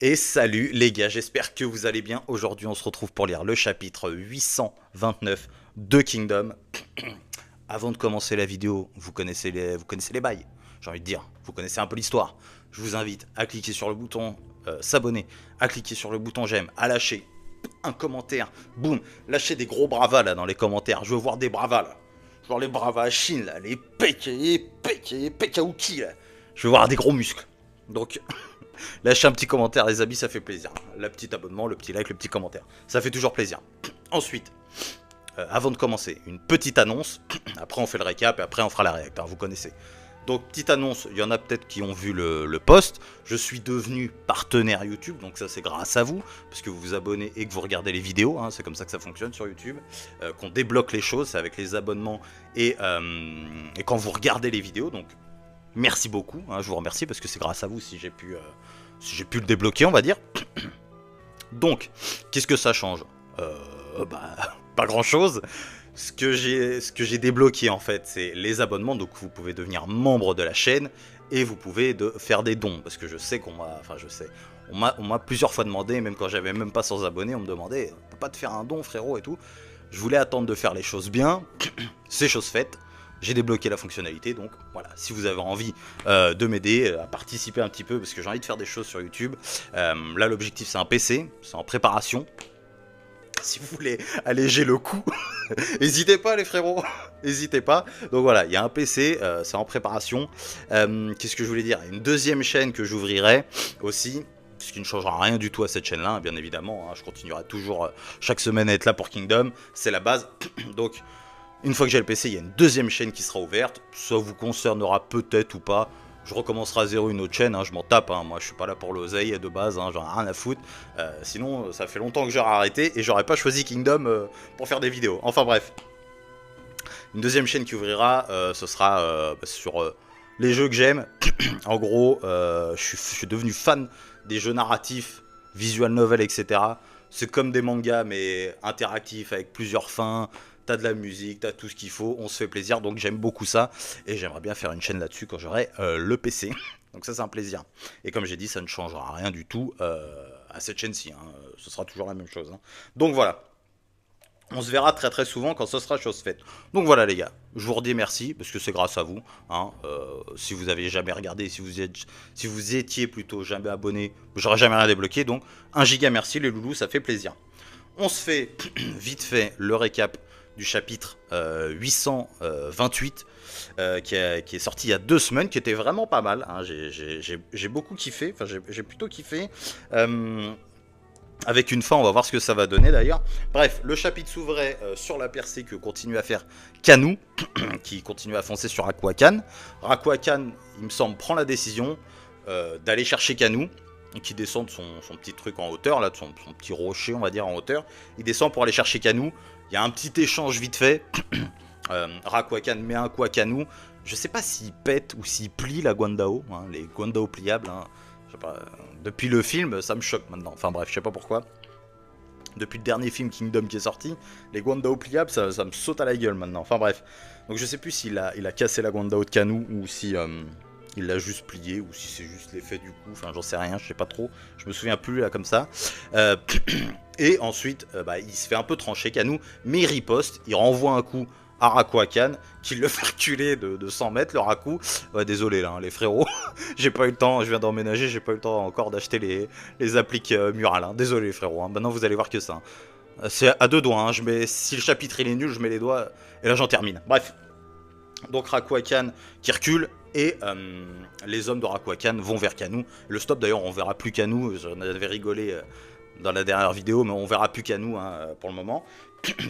Et salut les gars, j'espère que vous allez bien. Aujourd'hui, on se retrouve pour lire le chapitre 829 de Kingdom. Avant de commencer la vidéo, vous connaissez les bails. J'ai envie de dire, vous connaissez un peu l'histoire. Je vous invite à cliquer sur le bouton s'abonner, à cliquer sur le bouton j'aime, à lâcher un commentaire. Boum, lâchez des gros bravas là dans les commentaires. Je veux voir des bravas là. Je veux voir les bravas à Chine là, les pekaouki là. Je veux voir des gros muscles. Donc, lâchez un petit commentaire les amis, ça fait plaisir. Le petit abonnement, le petit like, le petit commentaire. Ça fait toujours plaisir. Ensuite, avant de commencer, une petite annonce. Après on fait le récap et après on fera la réact, hein, vous connaissez. Donc petite annonce, il y en a peut-être qui ont vu le post. Je suis devenu partenaire YouTube, donc ça c'est grâce à vous, parce que vous vous abonnez et que vous regardez les vidéos, hein, c'est comme ça que ça fonctionne sur YouTube. Qu'on débloque les choses, c'est avec les abonnements et quand vous regardez les vidéos, donc merci beaucoup, hein, je vous remercie parce que c'est grâce à vous si j'ai pu le débloquer, on va dire. Donc, qu'est-ce que ça change pas grand chose. Ce que j'ai débloqué en fait, c'est les abonnements. Donc vous pouvez devenir membre de la chaîne et vous pouvez faire des dons. Parce que je sais on m'a plusieurs fois demandé, même quand j'avais même pas 100 abonnés, on me demandait, on peut pas te faire un don frérot et tout. Je voulais attendre de faire les choses bien, c'est chose faite. J'ai débloqué la fonctionnalité, donc voilà, si vous avez envie de m'aider à participer un petit peu, parce que j'ai envie de faire des choses sur YouTube, là l'objectif c'est un PC, c'est en préparation. Si vous voulez alléger le coût, n'hésitez pas les frérots, n'hésitez pas. Donc voilà, il y a un PC, c'est en préparation. Qu'est-ce que je voulais dire? Une deuxième chaîne que j'ouvrirai aussi, ce qui ne changera rien du tout à cette chaîne-là, bien évidemment. Hein, je continuerai toujours chaque semaine à être là pour Kingdom, c'est la base. Donc une fois que j'ai le PC, il y a une deuxième chaîne qui sera ouverte. Ça vous concernera peut-être ou pas. Je recommencerai à zéro une autre chaîne, hein, je m'en tape, hein. Moi je suis pas là pour l'oseille de base, hein, j'en ai rien à foutre. Sinon ça fait longtemps que j'aurais arrêté et j'aurais pas choisi Kingdom pour faire des vidéos. Enfin bref. Une deuxième chaîne qui ouvrira, ce sera sur les jeux que j'aime. En gros, je suis devenu fan des jeux narratifs, visual novel, etc. C'est comme des mangas mais interactifs avec plusieurs fins. T'as de la musique, t'as tout ce qu'il faut, on se fait plaisir, donc j'aime beaucoup ça. Et j'aimerais bien faire une chaîne là-dessus quand j'aurai le PC. Donc ça c'est un plaisir. Et comme j'ai dit, ça ne changera rien du tout à cette chaîne-ci. Hein. Ce sera toujours la même chose. Hein. Donc voilà. On se verra très très souvent quand ce sera chose faite. Donc voilà les gars, je vous redis merci parce que c'est grâce à vous. Hein. Si vous avez jamais regardé, si vous étiez plutôt jamais abonné, j'aurais jamais rien débloqué. Donc 1 giga merci les loulous, ça fait plaisir. On se fait vite fait le récap du chapitre 828 qui est sorti il y a 2 semaines, qui était vraiment pas mal. Hein. J'ai beaucoup kiffé, enfin j'ai plutôt kiffé. Avec une fin, on va voir ce que ça va donner d'ailleurs. Bref, le chapitre s'ouvrait sur la percée que continue à faire Kanou, qui continue à foncer sur Rakuakan. Rakuakan, il me semble, prend la décision d'aller chercher Kanou, qui descend de son petit truc en hauteur, là, de son petit rocher, on va dire, en hauteur. Il descend pour aller chercher Kanou. Il y a un petit échange vite fait. Rakuakan met un coup à Kanou. Je sais pas s'il pète ou s'il plie la Guandao, hein, les Guandao pliables. Hein. Je sais pas, depuis le film, ça me choque maintenant. Enfin bref, je sais pas pourquoi. Depuis le dernier film Kingdom qui est sorti, les Guandao pliables, ça me saute à la gueule maintenant. Enfin bref. Donc je sais plus s'il a cassé la Guandao de Kanou ou si il l'a juste plié ou si c'est juste l'effet du coup. Enfin j'en sais rien, je sais pas trop. Je me souviens plus là comme ça. Et ensuite, il se fait un peu trancher Kanou, mais il riposte, il renvoie un coup à Rakuakan, qui le fait reculer de 100 mètres, le Raku. Ouais, désolé là, hein, les frérots, j'ai pas eu le temps, je viens d'emménager, j'ai pas eu le temps encore d'acheter les appliques murales. Hein. Désolé les frérots, hein. Maintenant vous allez voir que ça. Hein. C'est à 2 doigts, hein. Si le chapitre il est nul, je mets les doigts, et là j'en termine. Bref, donc Rakuakan qui recule, et les hommes de Rakuakan vont vers Kanou. Le stop d'ailleurs, on verra plus Kanou, j'en avais rigolé dans la dernière vidéo, mais on verra plus Kanou hein, pour le moment.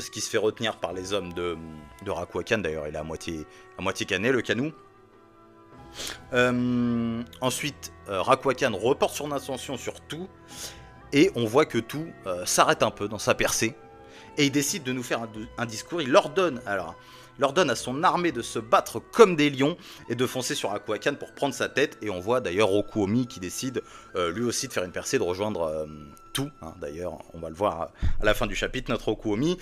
Ce qui se fait retenir par les hommes de Rakuakan, d'ailleurs il est à moitié cané le Kanou. Ensuite, Rakuakan reporte son attention sur tout, et on voit que tout s'arrête un peu dans sa percée, et il décide de nous faire un discours. Il ordonne à son armée de se battre comme des lions et de foncer sur Rakuakan pour prendre sa tête. Et on voit d'ailleurs Rokuomi qui décide lui aussi de faire une percée, de rejoindre tout. Hein, d'ailleurs, on va le voir à la fin du chapitre, notre Rokuomi.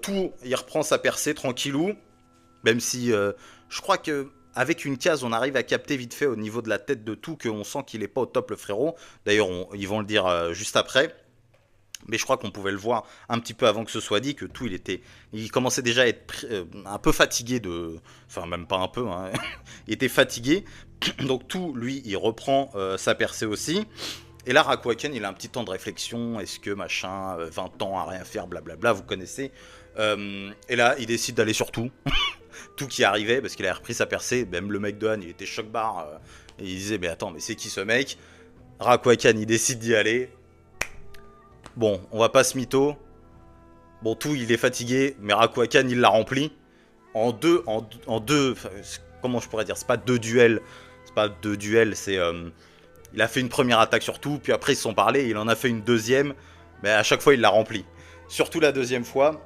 Tout, il reprend sa percée tranquillou, même si je crois que avec une case, on arrive à capter vite fait au niveau de la tête de tout qu'on sent qu'il est pas au top le frérot. D'ailleurs, ils vont le dire juste après. Mais je crois qu'on pouvait le voir un petit peu avant que ce soit dit, que tout, il commençait déjà à être un peu fatigué de... Enfin, même pas un peu, hein. Il était fatigué. Donc tout, lui, il reprend sa percée aussi. Et là, Rakuaken, il a un petit temps de réflexion. Est-ce que, machin, 20 ans à rien faire, blablabla, vous connaissez. Et là, il décide d'aller sur tout. Tout qui arrivait, parce qu'il a repris sa percée. Même le mec de Han, il était choc-barre. Et il disait, mais attends, mais c'est qui ce mec? Rakuaken, il décide d'y aller. Bon, on va pas se mytho. Bon, tout, il est fatigué, mais Rakuaken, il l'a rempli. En deux, comment je pourrais dire? C'est pas deux duels. C'est pas deux duels, c'est... il a fait une première attaque sur tout, puis après ils se sont parlé, il en a fait une deuxième, mais à chaque fois il l'a rempli. Surtout la deuxième fois,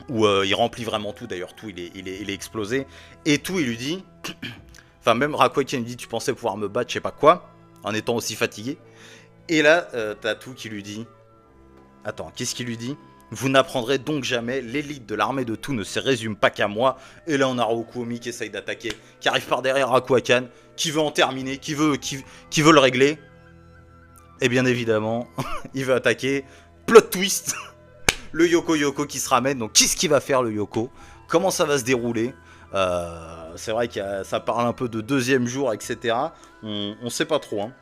où il remplit vraiment tout, d'ailleurs, tout, il est explosé. Et tout, il lui dit... Enfin, même Rakuaken lui dit, tu pensais pouvoir me battre, je sais pas quoi, en étant aussi fatigué. Et là, t'as tout qui lui dit... Attends, qu'est-ce qu'il lui dit? Vous n'apprendrez donc jamais, l'élite de l'armée de tout ne se résume pas qu'à moi. Et là on a Rokuomi qui essaye d'attaquer, qui arrive par derrière Rakuaken, qui veut en terminer, qui veut le régler. Et bien évidemment, il veut attaquer. Plot twist. Le Yoko qui se ramène. Donc qu'est-ce qu'il va faire le Yoko? Comment ça va se dérouler? C'est vrai que ça parle un peu de deuxième jour, etc. On sait pas trop, hein.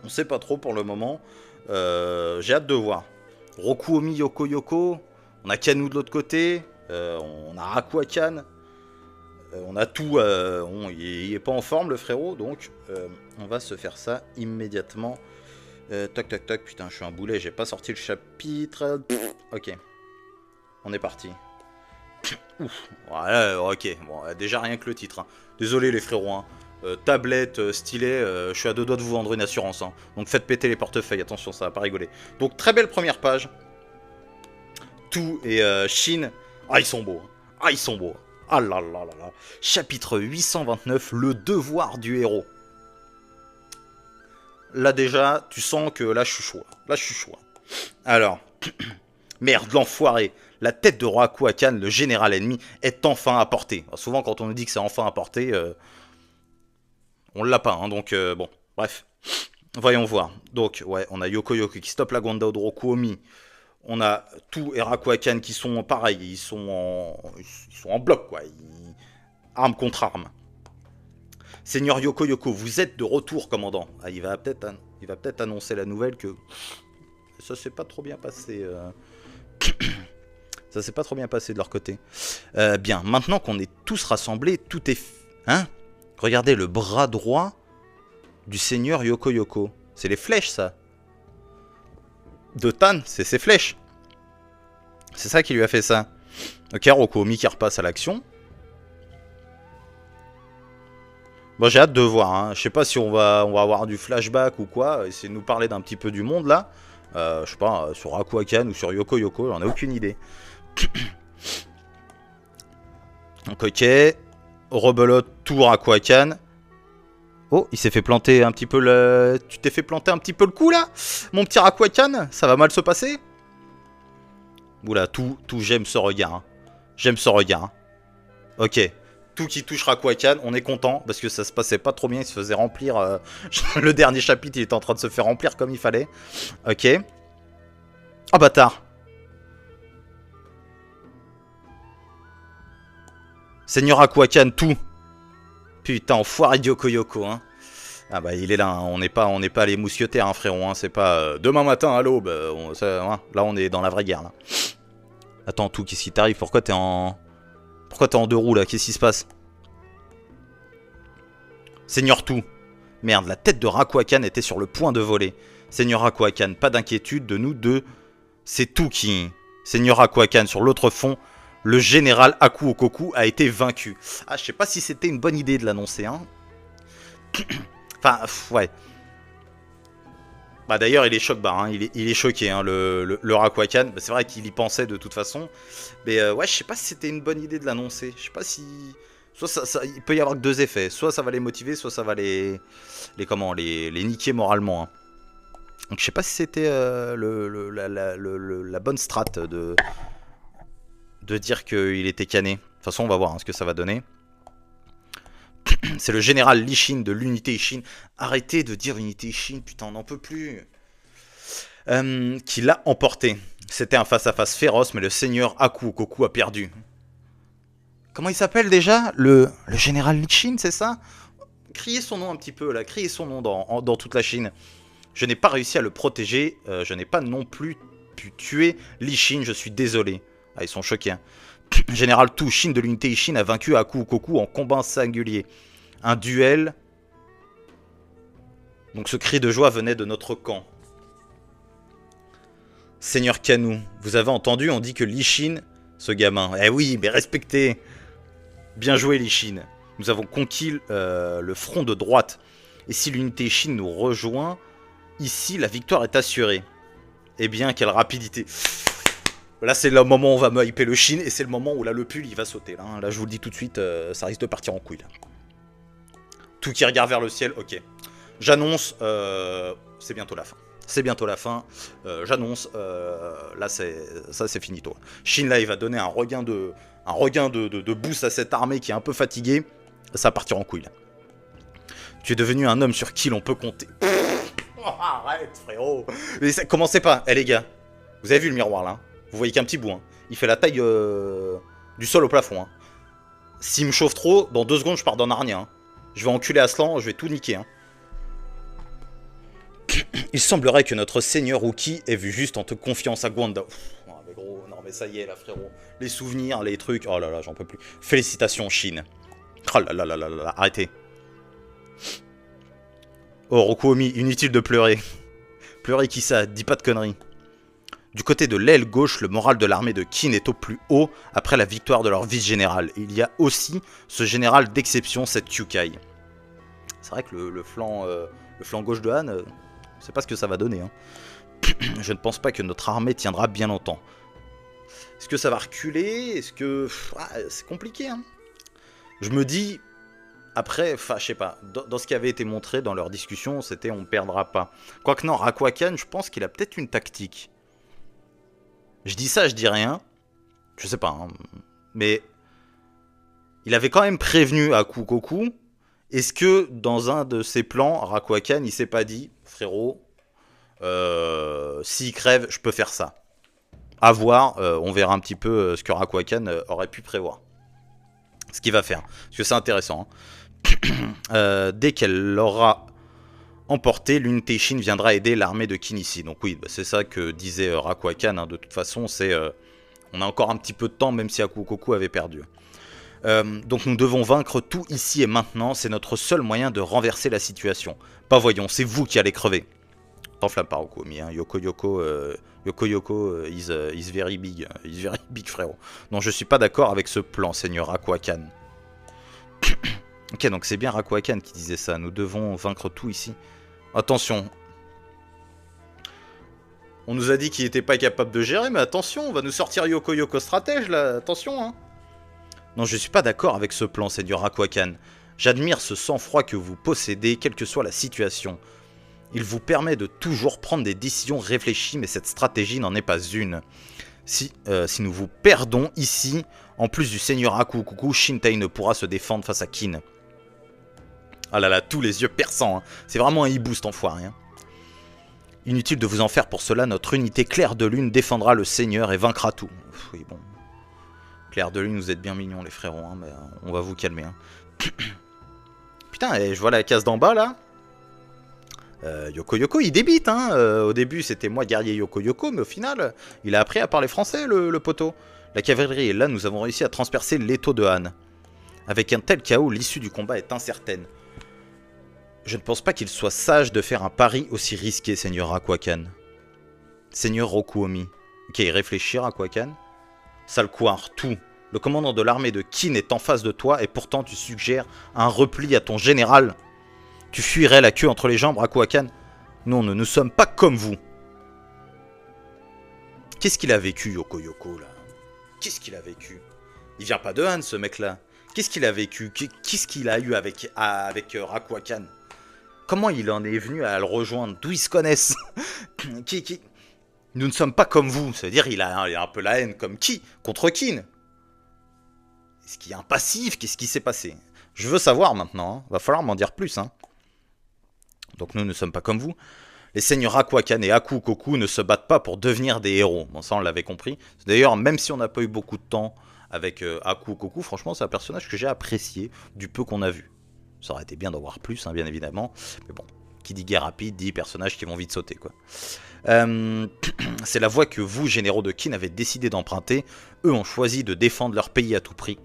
On sait pas trop pour le moment. J'ai hâte de voir. Rokuomi Yoko, on a Kanu de l'autre côté, on a Rakuaken, on a tout, il est pas en forme le frérot, donc on va se faire ça immédiatement. Tac, putain, je suis un boulet, j'ai pas sorti le chapitre. Ok, on est parti. Ouf, voilà, ok, bon, déjà rien que le titre, hein. Désolé les frérots, hein. Tablette, stylet, je suis à deux doigts de vous vendre une assurance, hein. Donc faites péter les portefeuilles, attention, ça va pas rigoler. Donc très belle première page. Tout et Shin. Ah, ils sont beaux. Ah, ils sont beaux. Ah là là là là. Chapitre 829, le devoir du héros. Là déjà, tu sens que là je suis chaud. Là je suis chaud. Alors, merde, l'enfoiré. La tête de Rakuaken, le général ennemi, est enfin à portée. Alors, souvent quand on nous dit que c'est enfin à portée... on l'a pas, hein, donc bon, bref. Voyons voir. Donc, ouais, on a Yoko qui stoppe la Gwandao de Rokuomi. On a tout et Rakuaken qui sont pareils, ils sont en bloc, quoi. Arme contre arme. Seigneur Yoko, vous êtes de retour, commandant. Ah, il va peut-être annoncer la nouvelle que ça s'est pas trop bien passé. Ça s'est pas trop bien passé de leur côté. Bien, maintenant qu'on est tous rassemblés, tout est... Hein? Regardez le bras droit du seigneur Yoko. C'est les flèches, ça. De Tan, c'est ses flèches. C'est ça qui lui a fait ça. Ok, Rokuomi qui repasse à l'action. Bon, j'ai hâte de voir, hein. Je sais pas si on va avoir du flashback ou quoi. Essayer de nous parler d'un petit peu du monde, là. Je sais pas, sur Rakuaken ou sur Yoko, j'en ai aucune idée. Donc, ok. Rebelote, tout Rakuaken. Oh, il s'est fait planter un petit peu le... Tu t'es fait planter un petit peu le cou, là, mon petit Rakuaken? Ça va mal se passer? Oula, tout, j'aime ce regard. Hein. J'aime ce regard. Hein. Ok. Tout qui touche Rakuaken, on est content, parce que ça se passait pas trop bien, il se faisait remplir... le dernier chapitre, il était en train de se faire remplir comme il fallait. Ok. Oh, bâtard. Seigneur Rakuaken, tout. Putain, enfoiré de Yoko, hein. Ah bah il est là, hein. On n'est pas les mousquetaires, hein, frérot, hein. C'est pas demain matin à l'aube. Hein. Là on est dans la vraie guerre, là. Attends, tout, qu'est-ce qui t'arrive? Pourquoi t'es en deux roues, là? Qu'est-ce qui se passe? Seigneur tout. Merde, la tête de Rakuaken était sur le point de voler. Seigneur Rakuaken, pas d'inquiétude de nous deux. C'est tout qui... Seigneur Rakuaken, sur l'autre fond... Le général Aku Okoku a été vaincu. Ah, je sais pas si c'était une bonne idée de l'annoncer, hein. Enfin, ouais. Bah d'ailleurs, il est choc-barre, hein. Il est choqué, hein, le Rakuaken. Bah, c'est vrai qu'il y pensait de toute façon. Mais ouais, je sais pas si c'était une bonne idée de l'annoncer. Je sais pas si... Soit il peut y avoir que deux effets. Soit ça va les motiver, soit ça va les niquer moralement, hein. Donc je sais pas si c'était la bonne strat de dire qu'il était cané. De toute façon, on va voir, hein, ce que ça va donner. C'est le général Li Shin de l'unité Ishin. Arrêtez de dire l'unité Ishin, putain, on n'en peut plus. Qui l'a emporté. C'était un face-à-face féroce, mais le seigneur Akuokoku a perdu. Comment il s'appelle déjà le général Li Shin, c'est ça? Criez son nom un petit peu, là. Criez son nom dans toute la Chine. Je n'ai pas réussi à le protéger. Je n'ai pas non plus pu tuer Li Shin, je suis désolé. Ah, ils sont choqués. Hein. Général Tu Shin de l'unité Ishin a vaincu Akuokoku en combat singulier. Un duel. Donc ce cri de joie venait de notre camp. Seigneur Kanu, vous avez entendu, on dit que Li Shin, ce gamin. Eh oui, mais respectez. Bien joué Li Shin. Nous avons conquis le front de droite. Et si l'unité Shin nous rejoint, ici la victoire est assurée. Eh bien, quelle rapidité. Là, c'est le moment où on va me hyper le Shin. Et c'est le moment où là, le pull, il va sauter. Là, je vous le dis tout de suite, ça risque de partir en couille. Là. Tout qui regarde vers le ciel, ok. J'annonce, c'est bientôt la fin. C'est bientôt la fin. J'annonce, là, ça c'est finito. Shin, là, il va donner un regain de boost à cette armée qui est un peu fatiguée. Ça va partir en couille, là. Tu es devenu un homme sur qui l'on peut compter. Oh, arrête, frérot. Mais ça, commencez pas. Eh, les gars, vous avez vu le miroir, là? Vous voyez qu'un petit bout, hein. Il fait la taille du sol au plafond, hein. S'il me chauffe trop, dans 2 secondes, je pars dans Narnia, hein. Je vais enculer Aslan, je vais tout niquer, hein. Il semblerait que notre seigneur Uki ait vu juste en te confiant sa Gwanda. Oh, mais gros, non mais ça y est là frérot. Les souvenirs, les trucs, oh là là, j'en peux plus. Félicitations Shin. Oh là là là là là, arrêtez. Oh Rokuomi, inutile de pleurer. Pleurer qui ça, dis pas de conneries. Du côté de l'aile gauche, le moral de l'armée de Qin est au plus haut après la victoire de leur vice-général. Il y a aussi ce général d'exception, cette Kyukai. C'est vrai que le flanc gauche de Han, je sais pas ce que ça va donner. Hein. Je ne pense pas que notre armée tiendra bien longtemps. Est-ce que ça va reculer? Est-ce que... c'est compliqué. Hein. Je me dis... Après, enfin, je sais pas. Dans ce qui avait été montré dans leur discussion, c'était on perdra pas. Quoique non, Rakuakan, je pense qu'il a peut-être une tactique. Je dis ça, je dis rien. Je sais pas. Hein. Mais... il avait quand même prévenu Akuokoku. Est-ce que dans un de ses plans, Rakuakan, il s'est pas dit, frérot, s'il crève, je peux faire ça. À voir, on verra un petit peu ce que Rakuakan aurait pu prévoir. Ce qu'il va faire. Parce que c'est intéressant. Hein. Dès qu'elle l'aura emporté, l'unité Shin viendra aider l'armée de Qin ici. Donc oui, bah, c'est ça que disait Rakuakan. Hein, de toute façon, c'est on a encore un petit peu de temps, même si Akuokoku avait perdu. Donc nous devons vaincre tout ici et maintenant, c'est notre seul moyen de renverser la situation. Pas voyons, c'est vous qui allez crever. T'enflamme pas Rokuomi, hein. Yoko is very big frérot. Non, je suis pas d'accord avec ce plan, seigneur Rakuakan. Ok, donc c'est bien Rakuakan qui disait ça, nous devons vaincre tout ici. Attention. On nous a dit qu'il était pas capable de gérer, mais attention, on va nous sortir Yoko stratège là, attention hein. Non, je suis pas d'accord avec ce plan, seigneur Rakuakan. J'admire ce sang-froid que vous possédez, quelle que soit la situation. Il vous permet de toujours prendre des décisions réfléchies, mais cette stratégie n'en est pas une. Si nous vous perdons ici, en plus du seigneur Akuokoku, Shintai ne pourra se défendre face à Qin. Ah là là, tous les yeux perçants. Hein. C'est vraiment un hibou cet enfoiré. Hein. Inutile de vous en faire pour cela, notre unité claire de lune défendra le seigneur et vaincra tout. Oui, bon. Clair de lune, vous êtes bien mignons les frérots, hein, mais on va vous calmer. Hein. Putain, je vois la case d'en bas là. Yoko il débite. Hein. Au début c'était moi guerrier Yoko, mais au final il a appris à parler français le poteau. La cavalerie est là, nous avons réussi à transpercer l'étau de Han. Avec un tel chaos, l'issue du combat est incertaine. Je ne pense pas qu'il soit sage de faire un pari aussi risqué, seigneur Rakuakan. Seigneur Rokuomi. Ok, réfléchir Rakuakan. Sale couard, tout. Le commandant de l'armée de Qin est en face de toi et pourtant tu suggères un repli à ton général. Tu fuirais la queue entre les jambes, Rakuakan. Non, nous ne sommes pas comme vous. Qu'est-ce qu'il a vécu, Yoko là? Qu'est-ce qu'il a vécu? Il vient pas de Han, ce mec-là. Qu'est-ce qu'il a vécu? Qu'est-ce qu'il a eu avec Rakuakan? Comment il en est venu à le rejoindre? D'où ils se connaissent? Nous ne sommes pas comme vous. C'est-à-dire il a un peu la haine comme qui? Contre Qin. Est-ce qu'il y a un passif? Qu'est-ce qui s'est passé? Je veux savoir maintenant, hein. Va falloir m'en dire plus, hein. Donc nous ne sommes pas comme vous. Les seigneurs Aquacan et Aku Koku ne se battent pas pour devenir des héros. Bon, ça on l'avait compris. D'ailleurs, même si on n'a pas eu beaucoup de temps avec Aku Koku, franchement, c'est un personnage que j'ai apprécié du peu qu'on a vu. Ça aurait été bien d'en voir plus, hein, bien évidemment. Mais bon, qui dit guerre rapide, dit personnages qui vont vite sauter, quoi. C'est la voie que vous, généraux de Kin, avez décidé d'emprunter. Eux ont choisi de défendre leur pays à tout prix.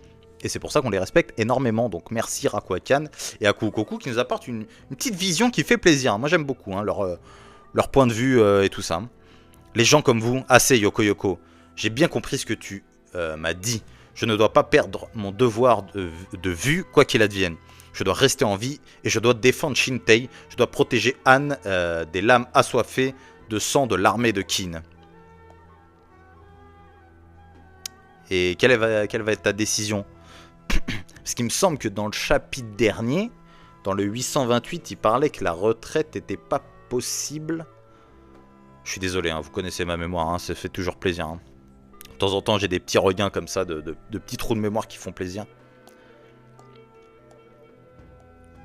Et c'est pour ça qu'on les respecte énormément. Donc merci Rakuakan et Aku Koku qui nous apportent une petite vision qui fait plaisir. Moi j'aime beaucoup hein, leur point de vue et tout ça. Les gens comme vous, assez Yoko Yoko. J'ai bien compris ce que tu m'as dit. Je ne dois pas perdre mon devoir de vue quoi qu'il advienne. Je dois rester en vie et je dois défendre Shintei. Je dois protéger Anne des lames assoiffées de sang de l'armée de Kin. Et quelle va être ta décision? Parce qu'il me semble que dans le chapitre dernier, dans le 828, il parlait que la retraite n'était pas possible. Je suis désolé, hein, vous connaissez ma mémoire, hein, ça fait toujours plaisir. Hein. De temps en temps, j'ai des petits regains comme ça, de petits trous de mémoire qui font plaisir.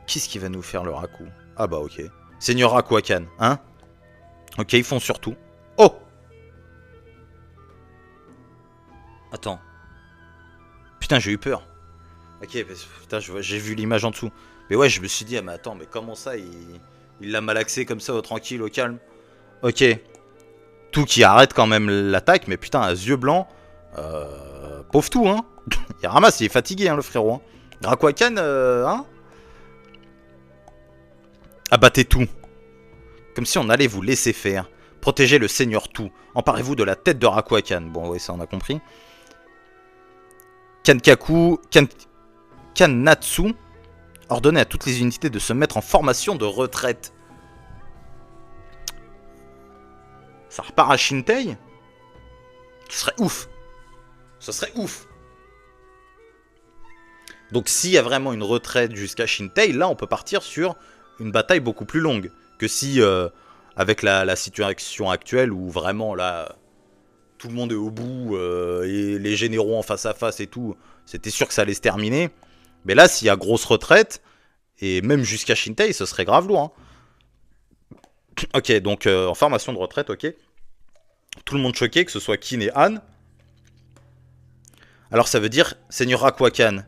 Qu'est-ce qui va nous faire le Raku? Ah bah ok. Seigneur Rakuakan, hein? Ok, ils font surtout. Oh! Attends. Putain, j'ai eu peur. Ok, putain, j'ai vu l'image en dessous. Mais ouais, je me suis dit, ah mais attends, mais comment ça, il l'a malaxé comme ça, au tranquille, au calme. Ok. Tout qui arrête quand même l'attaque, mais putain, à yeux blancs, pauvre tout, hein. Il ramasse, il est fatigué, hein, le frérot. Hein. Rakuakan, hein. Abattez tout. Comme si on allait vous laisser faire. Protégez le Seigneur Tout. Emparez-vous de la tête de Rakuakan. Bon, ouais, ça on a compris. Kanatsu ordonnait à toutes les unités de se mettre en formation de retraite. Ça repart à Shintei? Ce serait ouf. Ce serait ouf. Donc s'il y a vraiment une retraite jusqu'à Shintei, là on peut partir sur une bataille beaucoup plus longue. Que si, avec la situation actuelle où vraiment là, tout le monde est au bout, et les généraux en face à face et tout, c'était sûr que ça allait se terminer. Mais là, s'il y a grosse retraite, et même jusqu'à Shintei, ce serait grave lourd. Hein. Ok, donc en formation de retraite, ok. Tout le monde choqué, que ce soit Kin et Anne. Alors ça veut dire, Seigneur Rakuakan,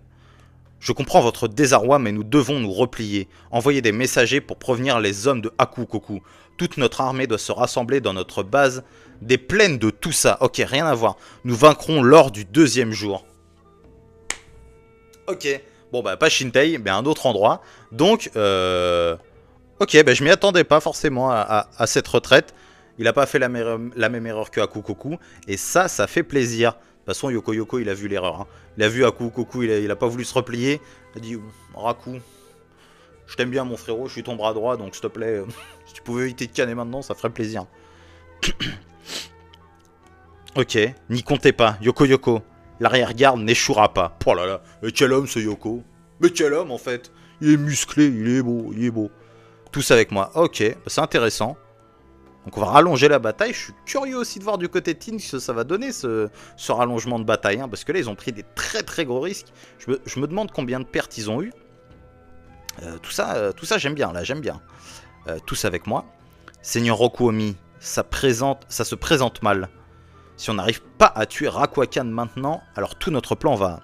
je comprends votre désarroi, mais nous devons nous replier. Envoyer des messagers pour prévenir les hommes de Aku Koku. Toute notre armée doit se rassembler dans notre base des plaines de tout ça. Ok, rien à voir. Nous vaincrons lors du 2e jour. Ok. Bon, bah, pas Shintei, mais un autre endroit. Donc, ok, bah, je m'y attendais pas forcément à cette retraite. Il n'a pas fait la même erreur que Aku Koku. Et ça fait plaisir. De toute façon, Yoko Yoko, il a vu l'erreur. Hein. Il a vu Aku Koku, il a pas voulu se replier. Il a dit, Raku, je t'aime bien, mon frérot, je suis ton bras droit, donc s'il te plaît, si tu pouvais éviter de canner maintenant, ça ferait plaisir. Ok, n'y comptez pas, Yoko Yoko. L'arrière-garde n'échouera pas. Oh là là, mais quel homme ce Yoko. Mais quel homme en fait. Il est musclé, il est beau, il est beau. Tous avec moi. Ok, c'est intéressant. Donc on va rallonger la bataille. Je suis curieux aussi de voir du côté de Teen ce que ça va donner ce rallongement de bataille. Hein, parce que là ils ont pris des très très gros risques. Je me demande combien de pertes ils ont eu. Tout ça j'aime bien là, j'aime bien. Tous avec moi. Seigneur Rokuomi, ça se présente mal. Si on n'arrive pas à tuer Rakuakan maintenant, alors tout notre plan va...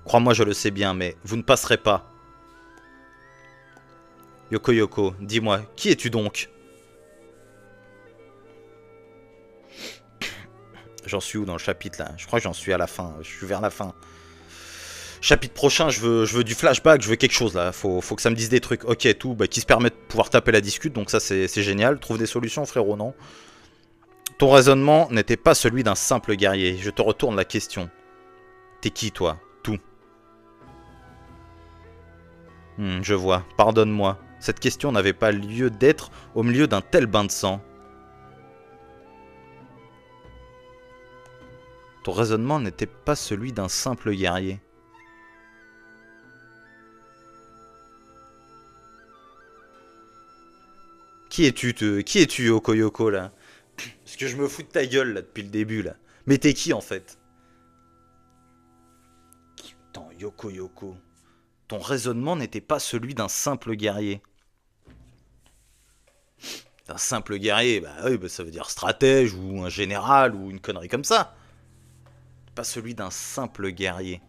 Crois-moi, je le sais bien, mais vous ne passerez pas. Yoko Yoko, dis-moi, qui es-tu donc? J'en suis où dans le chapitre là? Je crois que j'en suis à la fin, je suis vers la fin. Chapitre prochain, je veux du flashback, je veux quelque chose là, faut que ça me dise des trucs. Ok, tout, bah, qui se permet de pouvoir taper la discute, donc ça c'est génial. Trouve des solutions frérot, non? Ton raisonnement n'était pas celui d'un simple guerrier. Je te retourne la question. T'es qui, toi? Tout. Je vois. Pardonne-moi. Cette question n'avait pas lieu d'être au milieu d'un tel bain de sang. Ton raisonnement n'était pas celui d'un simple guerrier. Qui es-tu, Yoko Yoko, là? Parce que je me fous de ta gueule là depuis le début là. Mais t'es qui en fait? Putain, Yoko Yoko. ton raisonnement n'était pas celui d'un simple guerrier. D'un simple guerrier, bah oui, bah ça veut dire stratège ou un général ou une connerie comme ça. Pas celui d'un simple guerrier.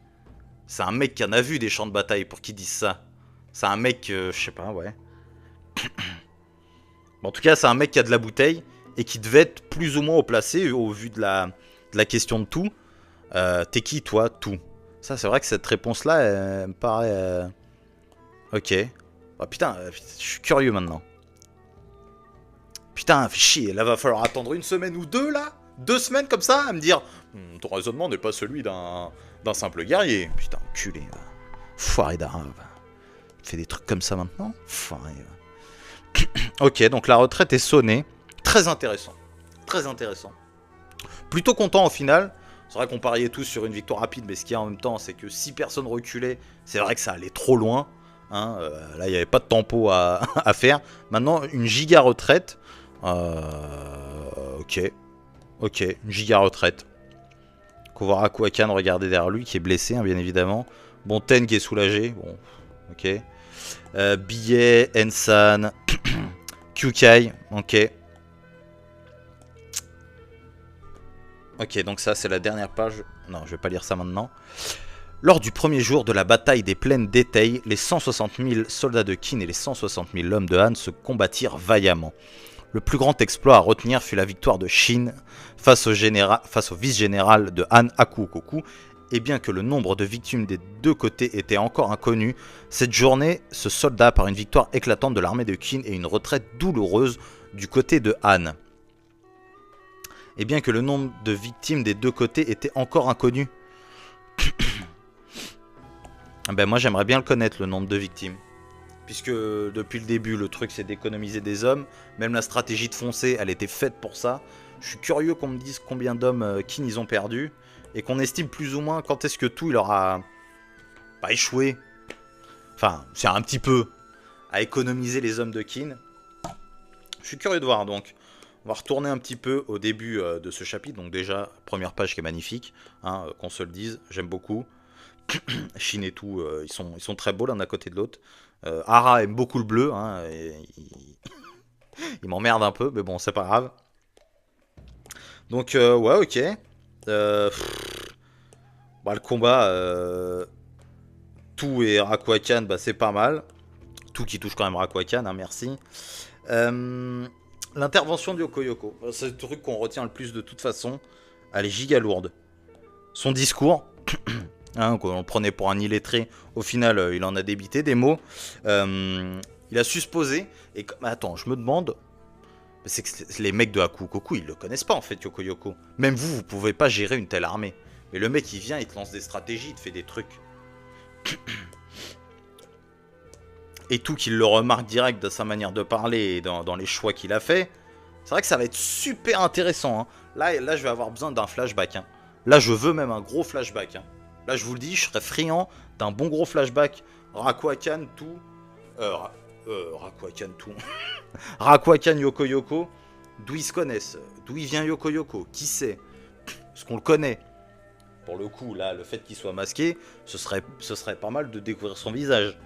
C'est un mec qui en a vu des champs de bataille pour qu'il dise ça. C'est un mec, je sais pas, ouais. Bon, en tout cas, c'est un mec qui a de la bouteille et qui devait être plus ou moins au placé au vu de la question de tout. T'es qui, toi, tout? Ça, c'est vrai que cette réponse-là, elle me paraît... Ok. Oh, putain, je suis curieux maintenant. Putain, fais chier, là va falloir attendre une semaine ou deux, là 2 semaines comme ça, à me dire ton raisonnement n'est pas celui d'un simple guerrier. Putain, enculé, va. Foiré d'arabe. Tu fais des trucs comme ça maintenant? Foiré, va. Ok, donc la retraite est sonnée. Très intéressant. Très intéressant. Plutôt content au final. C'est vrai qu'on pariait tous sur une victoire rapide, mais ce qu'il y a en même temps, c'est que si personne reculait, c'est vrai que ça allait trop loin. Hein, là, il n'y avait pas de tempo à faire. Maintenant, une giga retraite. Ok. Ok, une giga retraite. Qu'on voit Rakuakan regarder derrière lui, qui est blessé, hein, bien évidemment. Bon, Ten qui est soulagé. Bon, ok. Billet, Ensan, Kyukai, ok. Ok, donc ça, c'est la dernière page. Non, je vais pas lire ça maintenant. Lors du premier jour de la bataille des plaines d'Etei, les 160 000 soldats de Qin et les 160 000 hommes de Han se combattirent vaillamment. Le plus grand exploit à retenir fut la victoire de Shin face au vice-général de Han, Hakuokoku, et bien que le nombre de victimes des deux côtés était encore inconnu, cette journée se solda par une victoire éclatante de l'armée de Qin et une retraite douloureuse du côté de Han. Et bien que le nombre de victimes des deux côtés était encore inconnu. Ben moi j'aimerais bien le connaître, le nombre de victimes. Puisque depuis le début, le truc c'est d'économiser des hommes. Même la stratégie de foncer, elle était faite pour ça. Je suis curieux qu'on me dise combien d'hommes Qin ils ont perdu. Et qu'on estime plus ou moins quand est-ce que tout il aura pas échoué. Enfin, c'est un petit peu à économiser les hommes de Qin. Je suis curieux de voir donc. On va retourner un petit peu au début de ce chapitre. Donc déjà, première page qui est magnifique. Hein, qu'on se le dise, j'aime beaucoup. Shin et tout, ils sont très beaux l'un à côté de l'autre. Hara aime beaucoup le bleu, hein, et il m'emmerde un peu, mais bon, c'est pas grave. Donc, ouais, ok. Bah, le combat, tout et Rakuakan, bah, c'est pas mal. Tout qui touche quand même Rakuakan, hein, merci. L'intervention du Yoko-Yoko, c'est le truc qu'on retient le plus de toute façon. Elle est giga lourde. Son discours... Hein, qu'on le prenait pour un illettré, au final il en a débité des mots. Il a su se poser. Et attends, je me demande, c'est que les mecs de Hakuokoku ils le connaissent pas en fait, Yoko-Yoko. Même vous pouvez pas gérer une telle armée. Mais le mec il vient, il te lance des stratégies, il te fait des trucs. Et tout qu'il le remarque direct de sa manière de parler et dans les choix qu'il a fait. C'est vrai que ça va être super intéressant. Hein. Là je vais avoir besoin d'un flashback. Hein. Là je veux même un gros flashback. Hein. Là, je vous le dis, je serais friand d'un bon gros flashback. Rakuakan, tout. Rakuakan, tout. Rakuakan, Yoko-Yoko. D'où ils se connaissent. D'où il vient Yoko-Yoko. Qui c'est? Parce qu'on le connaît. Pour le coup, là, le fait qu'il soit masqué, ce serait pas mal de découvrir son visage.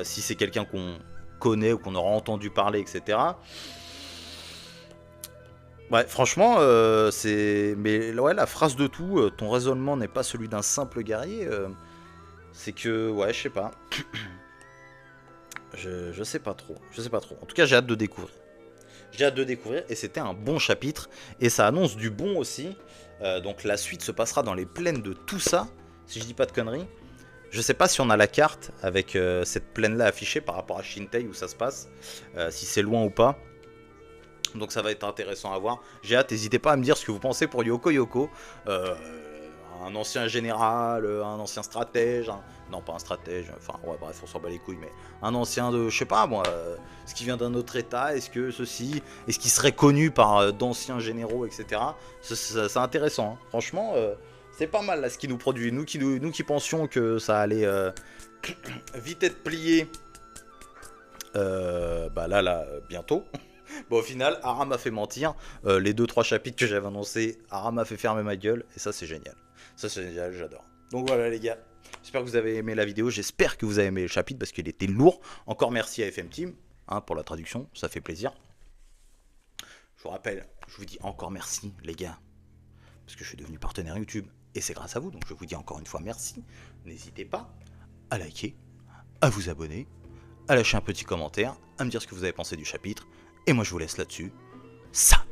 Si c'est quelqu'un qu'on connaît ou qu'on aura entendu parler, etc. Ouais, franchement, c'est... Mais ouais, la phrase de tout, ton raisonnement n'est pas celui d'un simple guerrier, c'est que... Ouais, je sais pas. je sais pas trop. Je sais pas trop. En tout cas, j'ai hâte de découvrir. J'ai hâte de découvrir, et c'était un bon chapitre. Et ça annonce du bon aussi. Donc la suite se passera dans les plaines de tout ça, si je dis pas de conneries. Je sais pas si on a la carte avec cette plaine-là affichée par rapport à Shintei, où ça se passe. Si c'est loin ou pas. Donc ça va être intéressant à voir. J'ai hâte, n'hésitez pas à me dire ce que vous pensez pour Yoko-Yoko. Un ancien général, un ancien stratège, non pas un stratège, enfin ouais bref on s'en bat les couilles, mais un ancien de, je sais pas moi, est-ce qu'il vient d'un autre état, est-ce que ceci, est-ce qu'il serait connu par d'anciens généraux, etc. C'est intéressant, hein. Franchement c'est pas mal là ce qu'il nous produit, nous qui pensions que ça allait vite être plié, bah là bientôt. Bon, au final, Hara m'a fait mentir. Les 2-3 chapitres que j'avais annoncés, Hara m'a fait fermer ma gueule. Et ça, c'est génial. Ça, c'est génial, j'adore. Donc voilà, les gars. J'espère que vous avez aimé la vidéo, j'espère que vous avez aimé le chapitre parce qu'il était lourd. Encore merci à FM Team pour la traduction, ça fait plaisir. Je vous rappelle, je vous dis encore merci les gars, parce que je suis devenu partenaire YouTube et c'est grâce à vous, donc je vous dis encore une fois merci. N'hésitez pas à liker, à vous abonner, à lâcher un petit commentaire, à me dire ce que vous avez pensé du chapitre, et moi je vous laisse là-dessus. Ça